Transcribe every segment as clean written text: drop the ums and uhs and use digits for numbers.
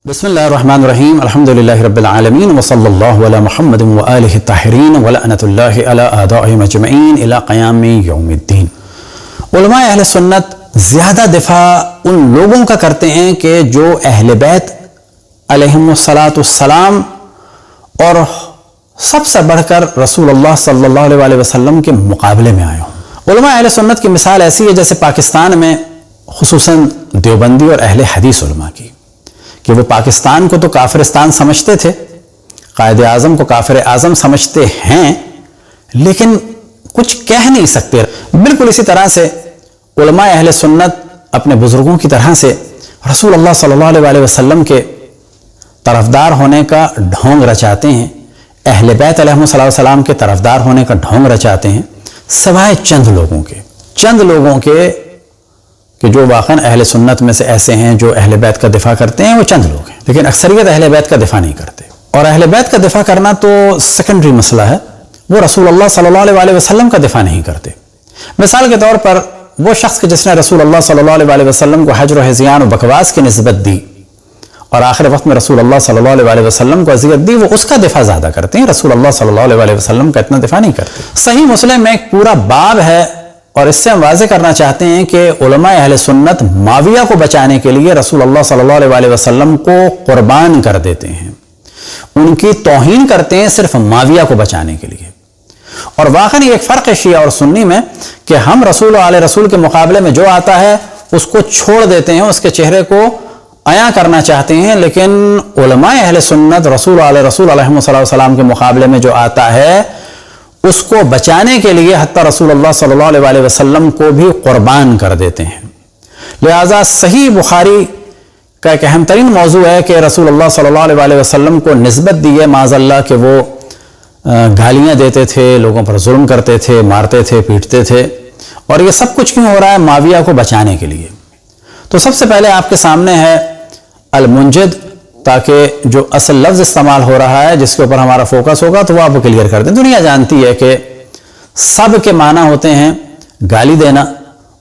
बिस्मिल्लाहिर्रहमानिर्रहीम अल्हम्दुलिल्लाहि रब्बिल आलमीन व सल्लल्लाहु अला मुहम्मदिन व आलिहि ताहिरीन व लअनतुल्लाहि अला आदाइहिम अजमईन इला क़यामि यौमिद्दीन। उलमाए अहले सुन्नत ज़्यादा दिफा उन लोगों का करते हैं कि जो अहले बैत अलैहिमुस्सलाम और सबसे बढ़कर रसूलुल्लाह सल्लल्लाहु अलैहि वसल्लम के मुकाबले में आए हों। उलमाए अहले सुन्नत की मिसाल ऐसी है जैसे पाकिस्तान में खुसूसन देवबंदी और अहले हदीस उलमा की, कि वो पाकिस्तान को तो काफिरिस्तान समझते थे, कायदे आज़म को काफिर आज़म समझते हैं, लेकिन कुछ कह नहीं सकते। बिल्कुल इसी तरह से उलमाए अहले सुन्नत अपने बुजुर्गों की तरह से रसूलुल्लाह सल्लल्लाहु अलैहि वसल्लम के तरफदार होने का ढोंग रचाते हैं, अहले बैत अलैहिस्सलाम के तरफदार होने का ढोंग रचाते हैं, सिवाय चंद लोगों के कि जो वाक़न अहले सुन्नत में से ऐसे हैं जो अहले बैत का दिफा करते हैं, वो चंद लोग हैं, लेकिन अक्सरियत अहले बैत का दिफा नहीं करते। और अहले बैत का दिफा करना तो सेकेंडरी मसला है, वो रसूलुल्लाह सल्लल्लाहु अलैहि वसल्लम का दिफा नहीं करते। मिसाल के तौर पर वो शख्स के जिसने रसूलुल्लाह सल्लल्लाहु अलैहि वसल्लम को हज्र और हिज़यान और बकवास की निस्बत दी और आखिर वक्त में रसूलुल्लाह सल्लल्लाहु अलैहि वसल्लम को अज़ियत दी, वो उसका दिफा ज़्यादा करते हैं, रसूलुल्लाह सल्लल्लाहु अलैहि वसल्लम का इतना दिफा नहीं करते। सही मुस्लिम में एक पूरा बाब है और इससे हम वाज़े करना चाहते हैं कि उलमाए अहले सुन्नत माविया को बचाने के लिए रसूलुल्लाह सल्लल्लाहु अलैहि वसल्लम को कुर्बान कर देते हैं, उनकी तौहीन करते हैं सिर्फ माविया को बचाने के लिए। और वाकई एक फ़र्क है शिया और सुन्नी में कि हम रसूल के मुकाबले में जो आता है उसको छोड़ देते हैं, उसके चेहरे को अया करना चाहते हैं, लेकिन उलमाए अहले सुन्नत रसूल अलैहिस्सलाम के मुकाबले में जो आता है उसको बचाने के लिए हत्ता रसूलुल्लाह सल्लल्लाहु अलैहि वसल्लम को भी कुर्बान कर देते हैं। लिहाजा सही बुखारी का एक अहम तरीन मौजू है कि रसूलुल्लाह सल्लल्लाहु अलैहि वसल्लम को निस्बत दी है माज़अल्लाह कि वो गालियां देते थे, लोगों पर जुल्म करते थे, मारते थे, पीटते थे, और ये सब कुछ क्यों हो रहा है? माविया को बचाने के लिए। तो सबसे पहले आपके सामने है अल-मुंजिद, ताकि जो असल लफ्ज़ इस्तेमाल हो रहा है जिसके ऊपर हमारा फोकस होगा तो वो आपको क्लियर कर दें। दुनिया जानती है कि सब के माना होते हैं गाली देना,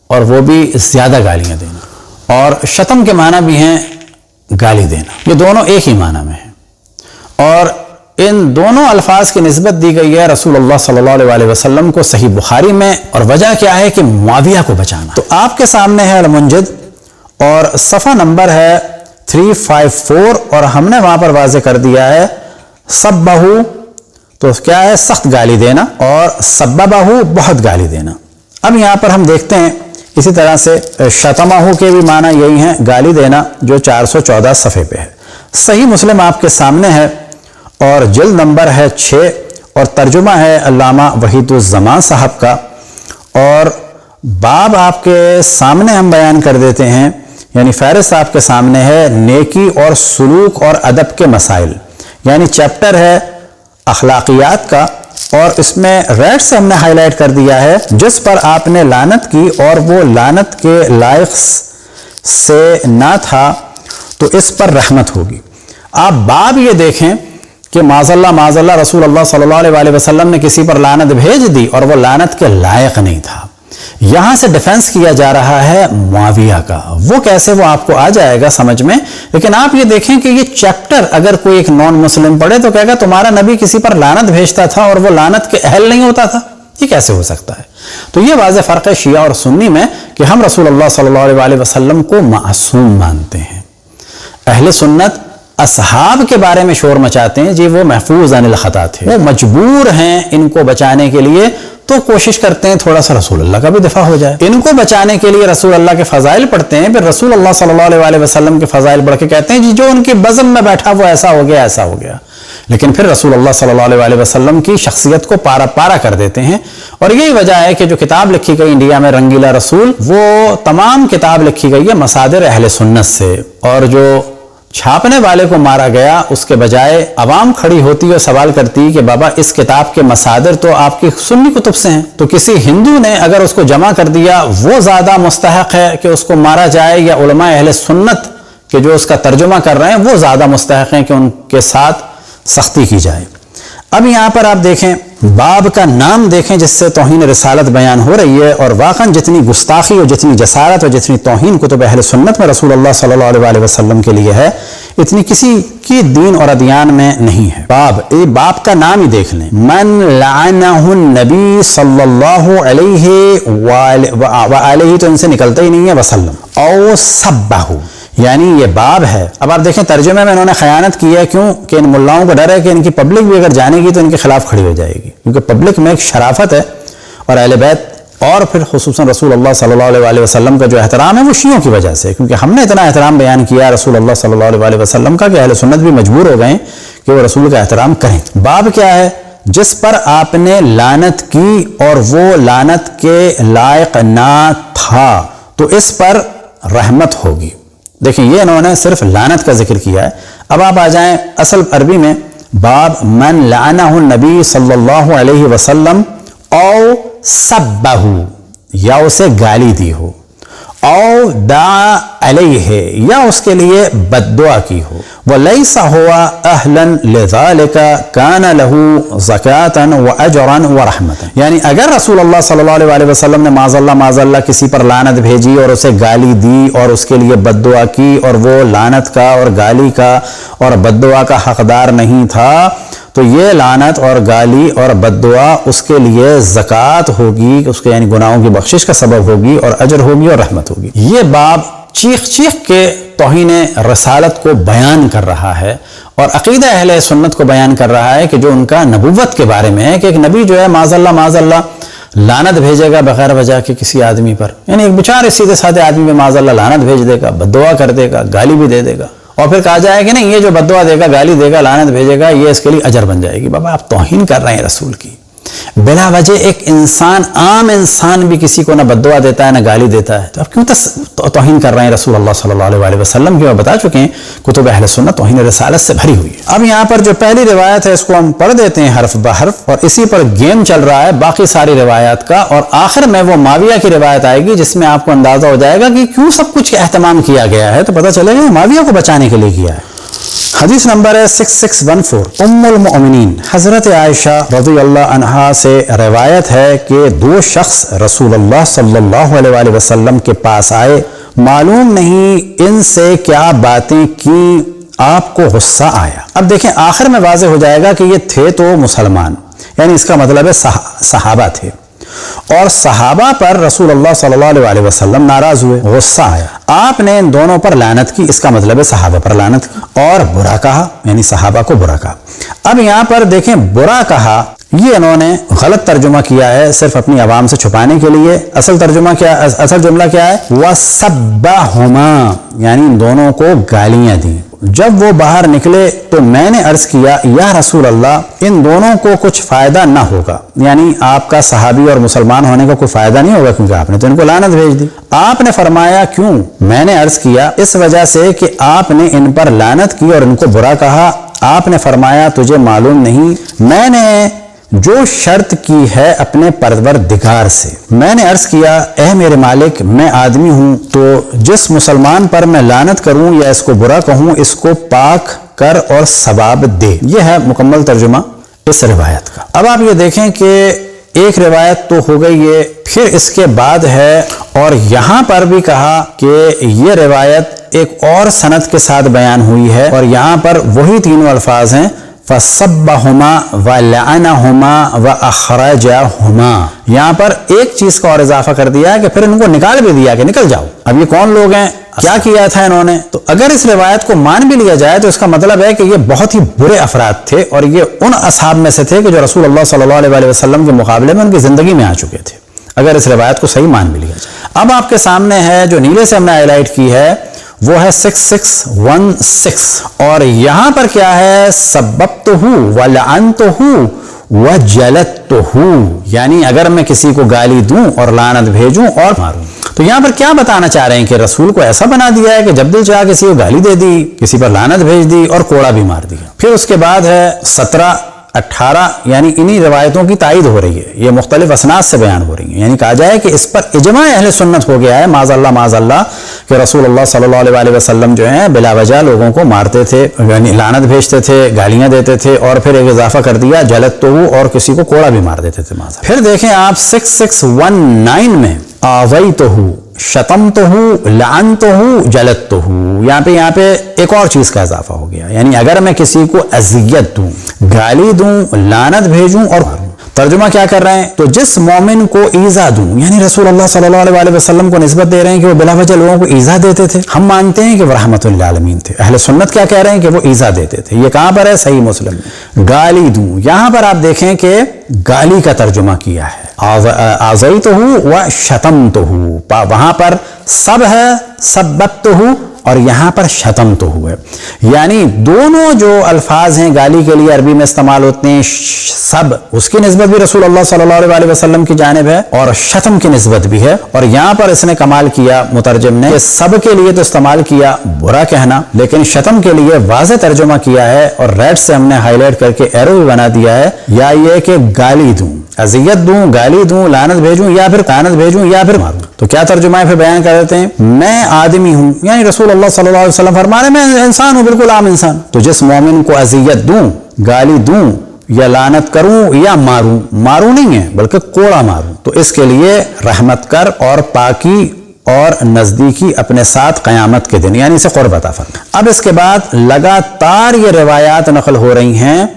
और वो भी ज़्यादा गालियाँ देना, और शतम के माना भी हैं गाली देना, ये दोनों एक ही माना में हैं, और इन दोनों अल्फाज की निस्बत दी गई है रसूलुल्लाह सल्लल्लाहु अलैहि वसल्लम को सही बुखारी में। और वजह क्या है कि मुआविया को बचाना। तो आपके सामने है अल-मुंजिद और सफ़ा नंबर है 354, और हमने वहां पर वाज़े कर दिया है सब्बहू, तो क्या है? सख्त गाली देना, और सब्बहू बहुत गाली देना। अब यहां पर हम देखते हैं इसी तरह से शतमहू के भी माना यही है, गाली देना, जो 414 सफ़े पे है। सही मुस्लिम आपके सामने है और जिल्द नंबर है 6, और तर्जुमा है अल्लामा वहीदुज़्ज़मान साहब का, और बाब आपके सामने हम बयान कर देते हैं, यानी फहरिस्त आपके सामने है नेकी और सुलूक और अदब के मसाइल, यानी चैप्टर है अखलाकियात का, और इसमें रेड से हमने हाईलाइट कर दिया है जिस पर आपने लानत की और वो लानत के लायक से ना था तो इस पर रहमत होगी। आप बाब ये देखें कि माज़अल्लाह रसूलुल्लाह सल्लल्लाहु अलैहि वसल्लम ने किसी पर लानत भेज दी और वो लानत के लायक नहीं था। यहां से डिफेंस किया जा रहा है मुआविया का। वो कैसे, वो आपको आ जाएगा समझ में, लेकिन आप ये देखें कि ये चैप्टर अगर कोई एक नॉन मुस्लिम पढ़े तो कहेगा तुम्हारा नबी किसी पर लानत भेजता था और वो लानत के अहल नहीं होता था, ये कैसे हो सकता है? तो ये वाज़ेह फ़र्क है शिया और सुन्नी में कि हम रसूलुल्लाह सल्लल्लाहु अलैहि वसल्लम को मासूम मानते हैं। अहले सुन्नत असहाब के बारे में शोर मचाते हैं, जी वो महफूज अनिल खता थे, वो मजबूर हैं इनको बचाने के लिए, तो कोशिश करते हैं थोड़ा सा रसूल अल्लाह का भी दिफा हो जाए। इनको बचाने के लिए रसूल अल्लाह के फ़ज़ाइल पढ़ते हैं, फिर रसूल अल्लाह सल्लल्लाहु अलैहि वसल्लम के फ़ज़ाइल पढ़ के कहते हैं जी जो उनकी बज़म में बैठा वो ऐसा हो गया, ऐसा हो गया, लेकिन फिर रसूल अल्लाह सल्लल्लाहु अलैहि वसल्लम की शख्सियत को पारा पारा कर देते हैं। और यही वजह है कि जो किताब लिखी गई इंडिया में रंगीला रसूल, वो तमाम किताब लिखी गई है मसादिर अहले सुन्नत से, और जो छापने वाले को मारा गया उसके बजाय अवाम खड़ी होती और सवाल करती कि बाबा इस किताब के मसादिर तो आपकी सुन्नी कुतुब से हैं, तो किसी हिंदू ने अगर उसको जमा कर दिया वो ज़्यादा मुस्तहक है कि उसको मारा जाए, या उलमाए अहले सुन्नत के जो उसका तर्जुमा कर रहे हैं वो ज़्यादा मुस्तहक हैं कि उनके साथ सख्ती की जाए। अब यहाँ पर आप देखें باب کا نام دیکھیں جس سے توہین رسالت بیان ہو رہی ہے، اور واقعاً جتنی گستاخی اور جتنی جسارت اور جتنی توہین کتب اہل سنت میں رسول اللہ صلی اللہ علیہ وسلم کے لیے ہے، اتنی کسی کی دین اور ادیان میں نہیں ہے۔ باب کا نام ہی دیکھ لیں، من لعنہ النبی صلی اللہ علیہ وآلہ، تو ان سے نکلتا ہی نہیں ہے وسلم، او سبہ، یعنی یہ باب ہے۔ اب آپ دیکھیں ترجمے میں انہوں نے خیانت کی ہے، کیوں کہ ان ملاؤں کو ڈر ہے کہ ان کی پبلک بھی اگر جانے گی تو ان کے خلاف کھڑی ہو جائے گی، کیونکہ پبلک میں ایک شرافت ہے، اور اہل بیت اور پھر خصوصاً رسول اللہ صلی اللہ علیہ وسلم کا جو احترام ہے وہ شیعوں کی وجہ سے، کیونکہ ہم نے اتنا احترام بیان کیا رسول اللہ صلی اللہ علیہ وسلم کا کہ اہل سنت بھی مجبور ہو گئے کہ وہ رسول کا احترام کریں۔ باب کیا ہے؟ جس پر آپ نے لعنت کی اور وہ لعنت کے لائق نہ تھا تو اس پر رحمت ہوگی۔ دیکھیں یہ انہوں نے صرف لعنت کا ذکر کیا ہے۔ اب آپ آ جائیں اصل عربی میں، باب من لعنہ النبی صلی اللہ علیہ وسلم او سبہ، یا اسے گالی دی ہو، او دعا علیہ، یا اس کے لیے بد دعا کی ہو، ولیس ہوا اہلا لذالک کان لہ زکاۃ واجرا ورحمۃ، یعنی اگر رسول اللہ صلی اللہ علیہ وسلم نے معاذ اللہ کسی پر لعنت بھیجی اور اسے گالی دی اور اس کے لیے بد دعا کی، اور وہ لعنت کا اور گالی کا اور بد دعا کا حقدار نہیں تھا، تو یہ لعنت اور گالی اور بد دعا اس کے لیے زکوٰۃ ہوگی، اس کے یعنی گناہوں کی بخشش کا سبب ہوگی، اور اجر ہوگی اور رحمت ہوگی۔ یہ باب چیخ کے توہین رسالت کو بیان کر رہا ہے، اور عقیدہ اہل سنت کو بیان کر رہا ہے کہ جو ان کا نبوت کے بارے میں ہے کہ ایک نبی جو ہے معاذ اللہ لعنت بھیجے گا بغیر وجہ کے کسی آدمی پر، یعنی ایک بیچارے سیدھے سادھے آدمی پہ معاذ اللہ لعنت بھیج دے گا، بد دعا کر دے گا، گالی بھی دے دے گا، اور پھر کہا جائے کہ نہیں یہ جو بد دعا دے گا، گالی دے گا، لعنت بھیجے گا، یہ اس کے لیے اجر بن جائے گی۔ بابا آپ توہین کر رہے ہیں رسول کی، بلا وجہ ایک انسان، عام انسان بھی کسی کو نہ بد دعا دیتا ہے نہ گالی دیتا ہے، تو آپ کیوں توہین کر رہے ہیں رسول اللہ صلی اللہ علیہ وسلم کی؟ وہ بتا چکے ہیں کتب اہل سنت توہین رسالت سے بھری ہوئی ہے۔ اب یہاں پر جو پہلی روایت ہے اس کو ہم پڑھ دیتے ہیں حرف بحرف، اور اسی پر گیم چل رہا ہے باقی ساری روایات کا، اور آخر میں وہ معاویہ کی روایت آئے گی جس میں آپ کو اندازہ ہو جائے گا کہ کیوں سب کچھ کا اہتمام کیا گیا ہے، تو پتہ چلے گا معاویہ کو بچانے کے لیے کیا ہے۔ حدیث نمبر ہے 6614، ام المؤمنین حضرت عائشہ رضی اللہ عنہا سے روایت ہے کہ دو شخص رسول اللہ صلی اللہ علیہ وسلم کے پاس آئے، معلوم نہیں ان سے کیا باتیں کی، آپ کو غصہ آیا۔ اب دیکھیں آخر میں واضح ہو جائے گا کہ یہ تھے تو مسلمان، یعنی اس کا مطلب ہے صحابہ تھے، اور صحابہ پر رسول اللہ صلی اللہ علیہ وسلم ناراض ہوئے، غصہ آیا، آپ نے ان دونوں پر لعنت کی، اس کا مطلب ہے صحابہ پر لعنت کی، اور برا کہا، یعنی صحابہ کو برا کہا۔ اب یہاں پر دیکھیں برا کہا، یہ انہوں نے غلط ترجمہ کیا ہے صرف اپنی عوام سے چھپانے کے لیے۔ اصل جملہ کیا ہے؟ وَسَبَّهُمَا، یعنی ان دونوں کو گالیاں دیں۔ جب وہ باہر نکلے تو میں نے عرض کیا یا رسول اللہ ان دونوں کو کچھ فائدہ نہ ہوگا، یعنی آپ کا صحابی اور مسلمان ہونے کا کوئی فائدہ نہیں ہوگا کیونکہ آپ نے تو ان کو لعنت بھیج دی۔ آپ نے فرمایا کیوں؟ میں نے عرض کیا اس وجہ سے کہ آپ نے ان پر لعنت کی اور ان کو برا کہا۔ آپ نے فرمایا تجھے معلوم نہیں میں نے جو شرط کی ہے اپنے پروردگار سے؟ میں نے عرض کیا اے میرے مالک میں آدمی ہوں، تو جس مسلمان پر میں لعنت کروں یا اس کو برا کہوں اس کو پاک کر اور ثواب دے۔ یہ ہے مکمل ترجمہ اس روایت کا۔ اب آپ یہ دیکھیں کہ ایک روایت تو ہو گئی یہ، پھر اس کے بعد ہے، اور یہاں پر بھی کہا کہ یہ روایت ایک اور سند کے ساتھ بیان ہوئی ہے، اور یہاں پر وہی تینوں الفاظ ہیں فَصَبَّهُمَا وَلَعَنَهُمَا وَأَخْرَجَهُمَا۔ یہاں پر ایک چیز کا اور اضافہ کر دیا ہے کہ پھر ان کو نکال بھی دیا کہ نکل جاؤ۔ اب یہ کون لوگ ہیں، کیا کیا تھا انہوں نے؟ تو اگر اس روایت کو مان بھی لیا جائے تو اس کا مطلب ہے کہ یہ بہت ہی برے افراد تھے، اور یہ ان اصحاب میں سے تھے کہ جو رسول اللہ صلی اللہ علیہ وسلم کے مقابلے میں ان کی زندگی میں آ چکے تھے، اگر اس روایت کو صحیح مان بھی لیا جائے۔ اب آپ کے سامنے ہے جو نیلے سے ہم نے ہائی لائٹ کی ہے وہ ہے 6616، اور یہاں پر کیا ہے؟ سببتہ ولعنتہ وجلدتہ، یعنی اگر میں کسی کو گالی دوں اور لعنت بھیجوں اور ماروں۔ تو یہاں پر کیا بتانا چاہ رہے ہیں کہ رسول کو ایسا بنا دیا ہے کہ جب دل چاہا کسی کو گالی دے دی، کسی پر لعنت بھیج دی اور کوڑا بھی مار دیا۔ پھر اس کے بعد ہے 17 18 यानी इन्हीं रिवायतों की तायद हो रही है, ये मुख्तलिफ असनाद से बयान हो रही हैं। यानी कहा जाए कि इस पर इजमा अहले सुन्नत हो गया है माज़अल्लाह कि रसूलुल्लाह सल्लल्लाहु अलैहि वसल्लम जो हैं बिला वजह लोगों को मारते थे, यानी लानत भेजते थे, गालियां देते थे, और फिर एक इजाफा कर दिया जलतहु, और किसी को कोड़ा भी मार देते थे। फिर देखें आप 6619 में आज़यतहु शतमतहु लानतहु जलतहु, यहाँ पे एक और चीज का इजाफा हो गया। यानी अगर मैं किसी को अजियत दूं, गाली दूं, लानत भेजूं और तर्जुमा क्या कर रहे हैं, तो जिस मोमिन को ईजा दूं, यानी रसूलुल्लाह सल्लल्लाहु अलैहि वसल्लम को निस्बत दे रहे हैं कि वो बिला वजह लोगों को ईजा देते थे। हम मानते हैं कि वो रहमतुल लिल आलमीन थे। अहले सुन्नत क्या कह रहे हैं कि वो ईजा देते थे। ये कहां पर है, सही मुस्लिम में। गाली दूं, यहां पर आप देखें कि गाली का तर्जुमा किया है, आज़यतहु व शतमतहु, वहां पर सब है, सब्बतहु, और यहां पर शतमतहु है। यानी दोनों जो अल्फाज हैं गाली के लिए अरबी में इस्तेमाल होते हैं, सब उसकी निस्बत भी रसूलुल्लाह सल्लल्लाहु अलैहि वसल्लम की जानिब है और शतम की निस्बत भी है। और यहां पर इसने कमाल किया मुतरजम ने, सब के लिए तो इस्तेमाल किया बुरा कहना, लेकिन शतम के लिए वाज़ेह तर्जुमा किया है और रेड से हमने हाईलाइट करके एरो भी बना दिया है। या ये कि गाली दूं, अजियत दूं, गाली दूं, लानत भेजूं, या फिर तानत भेजूं, या फिर मारूं। तो क्या तर्जुमा है, फिर बयान कर देते हैं, मैं आदमी हूं, यानी रसूलुल्लाह सल्लल्लाहु अलैहि वसल्लम फरमा रहे मैं इंसान हूं, बिल्कुल आम इंसान। तो जिस मोमिन को अजियत दूं, गाली दूं, या लानत करूं, या मारूं, मारूं नहीं है बल्कि कोड़ा मारूं, तो इसके लिए रहमत कर और पाकी और नजदीकी अपने साथ क़यामत के दिन, यानी इसे क़ुर्ब अता फरमा। अब इसके बाद लगातार ये रिवायात नकल हो रही हैं,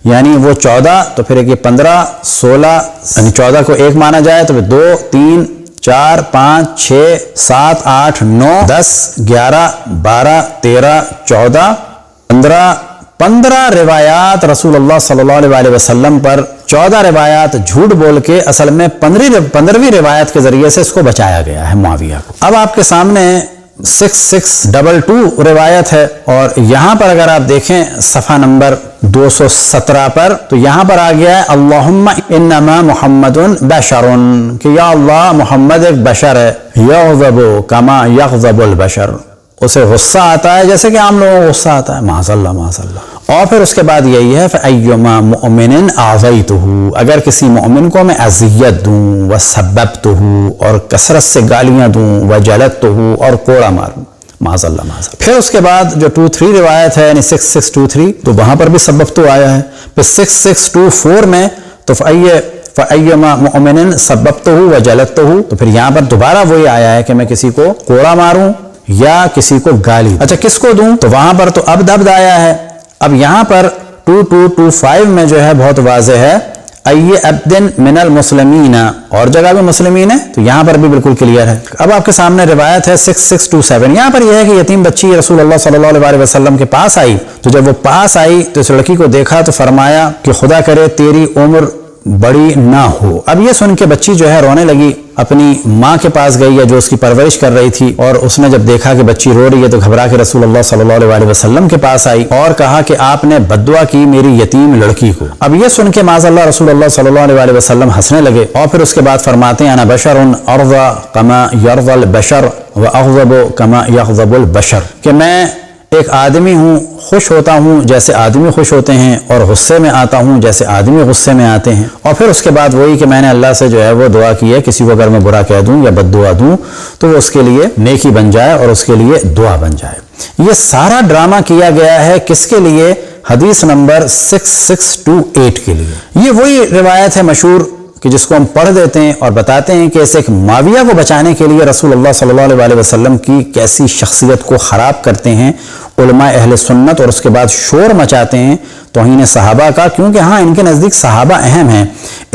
यानी वो 14, तो फिर एक 15, 16, यानी 14 को एक माना जाए तो फिर 2, 3, 4, 5, 6, 7, 8, 9, 10, 11, 12, 13, 14, 15 रिवायात रसूलुल्लाह सल्लल्लाहु अलैहि वसल्लम पर, 14 रिवायात झूठ बोल के असल में 15वीं रिवायत के जरिए से इसको बचाया गया है मुआविया को। अब आपके सामने 6622 रिवायत है, और यहां पर अगर आप देखें सफ़ा नंबर 217 पर, तो यहां पर आ गया है अल्लाहुम्मा इन्नमा मुहम्मदुन बशरुन, कि या अल्लाह मुहम्मद एक बशर है, यग़ज़बु कमा यग़ज़बुल बशर, उसे गुस्सा आता है जैसे कि आम लोगों को गुस्सा आता है, माज़अल्लाह माज़अल्लाह। और फिर उसके बाद यही है फ़अय्युमा मुअमिनिन आज़यतहु, अगर किसी मोमिन को मैं अज़ियत दूं, व सब्बतहु, और कसरत से गालियां दूं, व जलतहु, और कोड़ा मारूं, माज़अल्लाह माज़अल्लाह। फिर उसके बाद जो 23 रिवायत है, यानी 6623, तो वहां पर भी सब्बतहु आया है। फिर 6624 में तो फ़अय्युमा मुअमिनिन सब्बतहु व जलतहु, तो फिर यहाँ पर दोबारा वही आया है कि मैं किसी को कोड़ा मारूं या किसी को गाली। अच्छा, किसको दूं, तो वहां पर तो अब दब्द आया है। अब यहां पर 2225 में जो है बहुत वाज़ेह है, अय्य अब्दिन मिनल मुस्लिमीना, और जगह भी मुस्लिमीन है, तो यहां पर भी बिल्कुल क्लियर है। अब आपके सामने रिवायत है 6627, यहां पर यह है कि यतीम बच्ची रसूलुल्लाह सल्लल्लाहु अलैहि वसल्लम के पास आई, तो जब वो पास आई तो इस लड़की को देखा तो फरमाया कि खुदा करे तेरी उम्र बड़ी ना हो। अब ये सुन के बच्ची जो है रोने लगी, अपनी माँ के पास गई है जो उसकी परवरिश कर रही थी, और उसने जब देखा कि बच्ची रो रही है तो घबरा के रसूलुल्लाह सल्लल्लाहु अलैहि वसल्लम के पास आई और कहा कि आपने बद्दुआ की मेरी यतीम लड़की को। अब ये सुन के माज़अल्लाह रसूलुल्लाह सल्लल्लाहु अलैहि वसल्लम हंसने लगे, और फिर उसके बाद फरमाते हैं अना बशरुन अर्ज़ा कमा यर्ज़ल बशर व अग़ज़बु कमा यग़ज़बुल बशर, कि मैं एक आदमी हूँ, खुश होता हूँ जैसे आदमी खुश होते हैं, और गुस्से में आता हूँ जैसे आदमी गुस्से में आते हैं। और फिर उसके बाद वही कि मैंने अल्लाह से जो है वो दुआ की है, किसी को अगर मैं बुरा कह दूँ या बद्दुआ दूँ तो वो उसके लिए नेकी बन जाए और उसके लिए दुआ बन जाए। ये सारा ड्रामा किया गया है किसके लिए, हदीस नंबर 6628 के लिए। ये वही रिवायत है मशहूर कि जिसको हम पढ़ देते हैं और बताते हैं कि ऐसे एक माविया को बचाने के लिए रसूलुल्लाह सल्लल्लाहु अलैहि वसल्लम की कैसी शख्सियत को ख़राब करते हैं उलमा अहले सुन्नत, और उसके बाद शोर मचाते हैं तौहीन सहाबा का, क्योंकि हाँ इनके नज़दीक सहाबा अहम हैं।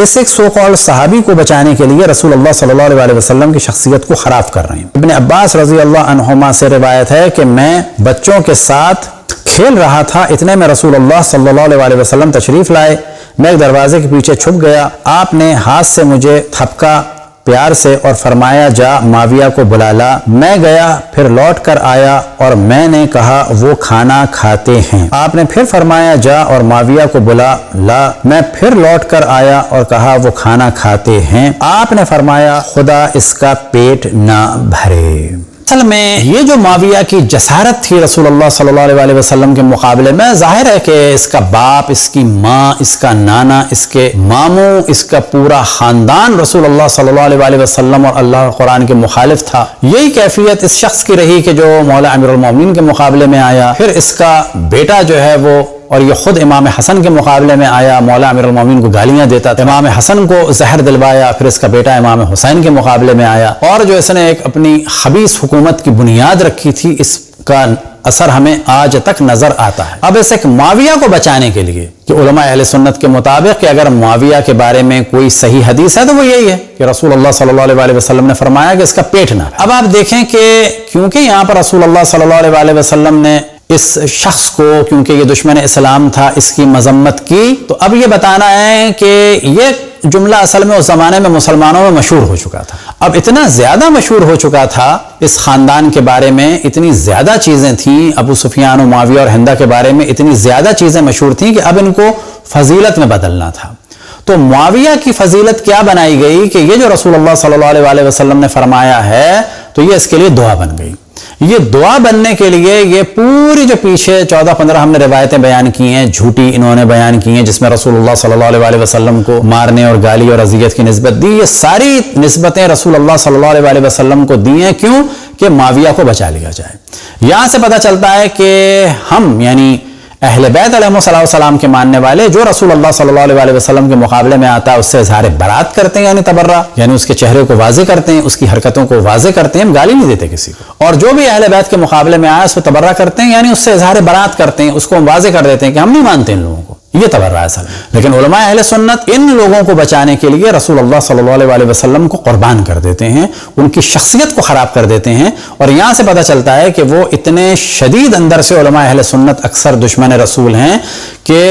इस एक सो कॉल्ड सहाबी को बचाने के लिए रसूलुल्लाह सल्लल्लाहु अलैहि वसल्लम की शख्सियत को ख़राब कर रहे हैं। इब्न अब्बास रज़ी अल्लाह अन्हुमा से रिवायत है कि मैं बच्चों के साथ खेल रहा था, इतने में रसूलुल्लाह सल्लल्लाहु अलैहि वसल्लम तशरीफ़ लाए। मैं एक दरवाजे के पीछे छुप गया, आपने हाथ से मुझे थपका प्यार से और फरमाया जा माविया को बुला ला। मैं गया, फिर लौट कर आया और मैंने कहा वो खाना खाते हैं। आपने फिर फरमाया जा और माविया को बुला ला। मैं फिर लौट कर आया और कहा वो खाना खाते हैं। आपने फरमाया खुदा इसका पेट ना भरे। اصل میں یہ جو معاویہ کی جسارت تھی رسول اللہ صلی اللہ علیہ وسلم کے مقابلے میں، ظاہر ہے کہ اس کا باپ، اس کی ماں، اس کا نانا، اس کے ماموں، اس کا پورا خاندان رسول اللہ صلی اللہ علیہ وسلم اور اللہ قرآن کے مخالف تھا۔ یہی کیفیت اس شخص کی رہی کہ جو مولا امیر المومنین کے مقابلے میں آیا، پھر اس کا بیٹا جو ہے وہ، اور یہ خود امام حسن کے مقابلے میں آیا، مولا امیر المومنین کو گالیاں دیتا تھا، امام حسن کو زہر دلوایا، پھر اس کا بیٹا امام حسین کے مقابلے میں آیا، اور جو اس نے ایک اپنی خبیث حکومت کی بنیاد رکھی تھی، اس کا اثر ہمیں آج تک نظر آتا ہے۔ اب اس ایک معاویہ کو بچانے کے لیے کہ علماء اہل سنت کے مطابق کہ اگر معاویہ کے بارے میں کوئی صحیح حدیث ہے تو وہ یہی ہے کہ رسول اللہ صلی اللہ علیہ وسلم نے فرمایا کہ اس کا پیٹ نہ۔ اب آپ دیکھیں کہ کیونکہ یہاں پر رسول اللہ صلی اللہ علیہ وسلم نے اس شخص کو، کیونکہ یہ دشمن اسلام تھا، اس کی مذمت کی، تو اب یہ بتانا ہے کہ یہ جملہ اصل میں اس زمانے میں مسلمانوں میں مشہور ہو چکا تھا۔ اب اتنا زیادہ مشہور ہو چکا تھا، اس خاندان کے بارے میں اتنی زیادہ چیزیں تھیں، ابو سفیان و معاویہ اور ہندہ کے بارے میں اتنی زیادہ چیزیں مشہور تھیں کہ اب ان کو فضیلت میں بدلنا تھا۔ تو معاویہ کی فضیلت کیا بنائی گئی کہ یہ جو رسول اللہ صلی اللہ علیہ وسلم نے فرمایا ہے تو یہ اس کے لیے دعا بن گئی۔ یہ دعا بننے کے لیے یہ پوری جو پیچھے 14-15 ہم نے روایتیں بیان کی ہیں، جھوٹی انہوں نے بیان کی ہیں، جس میں رسول اللہ صلی اللہ علیہ وسلم کو مارنے اور گالی اور اذیت کی نسبت دی، یہ ساری نسبتیں رسول اللہ صلی اللہ علیہ وسلم کو دی ہیں۔ کیوں؟ کہ معاویہ کو بچا لیا جائے۔ یہاں سے پتہ چلتا ہے کہ ہم یعنی اہل بیت علیہ السلام کے ماننے والے جو رسول اللہ صلی اللہ علیہ وسلم کے مقابلے میں آتا ہے اس سے اظہار برات کرتے ہیں، یعنی تبرہ، یعنی اس کے چہرے کو واضح کرتے ہیں، اس کی حرکتوں کو واضح کرتے ہیں، ہم گالی نہیں دیتے کسی کو۔ اور جو بھی اہل بیت کے مقابلے میں آیا اس کو تبرہ کرتے ہیں، یعنی اس سے اظہار برات کرتے ہیں، اس کو ہم واضح کر دیتے ہیں کہ ہم نہیں مانتے ان لوگوں کو، یہ تبرہ ہے اصل میں۔ لیکن علماء اہل سنت ان لوگوں کو بچانے کے لیے رسول اللہ صلی اللہ علیہ وسلم کو قربان کر دیتے ہیں، ان کی شخصیت کو خراب کر دیتے ہیں، اور یہاں سے پتہ چلتا ہے کہ وہ اتنے شدید اندر سے علماء اہل سنت اکثر دشمن رسول ہیں کہ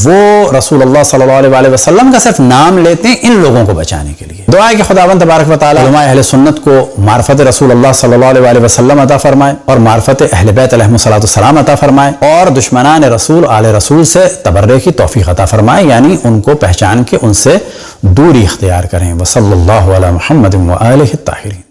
وہ رسول اللہ صلی اللہ علیہ وسلم کا صرف نام لیتے ہیں ان لوگوں کو بچانے کے لیے۔ دعا ہے کہ خداوند تبارک و تعالی علماء اہل سنت کو معرفت رسول اللہ صلی اللہ علیہ وسلم عطا فرمائے اور معرفت اہل بیت علیہ السلام عطا فرمائے، اور دشمنان رسول آل رسول سے تبرے کی توفیق عطا فرمائے، یعنی ان کو پہچان کے ان سے دوری اختیار کریں۔ وصلی اللہ علی محمد و آلہ الطاہرین۔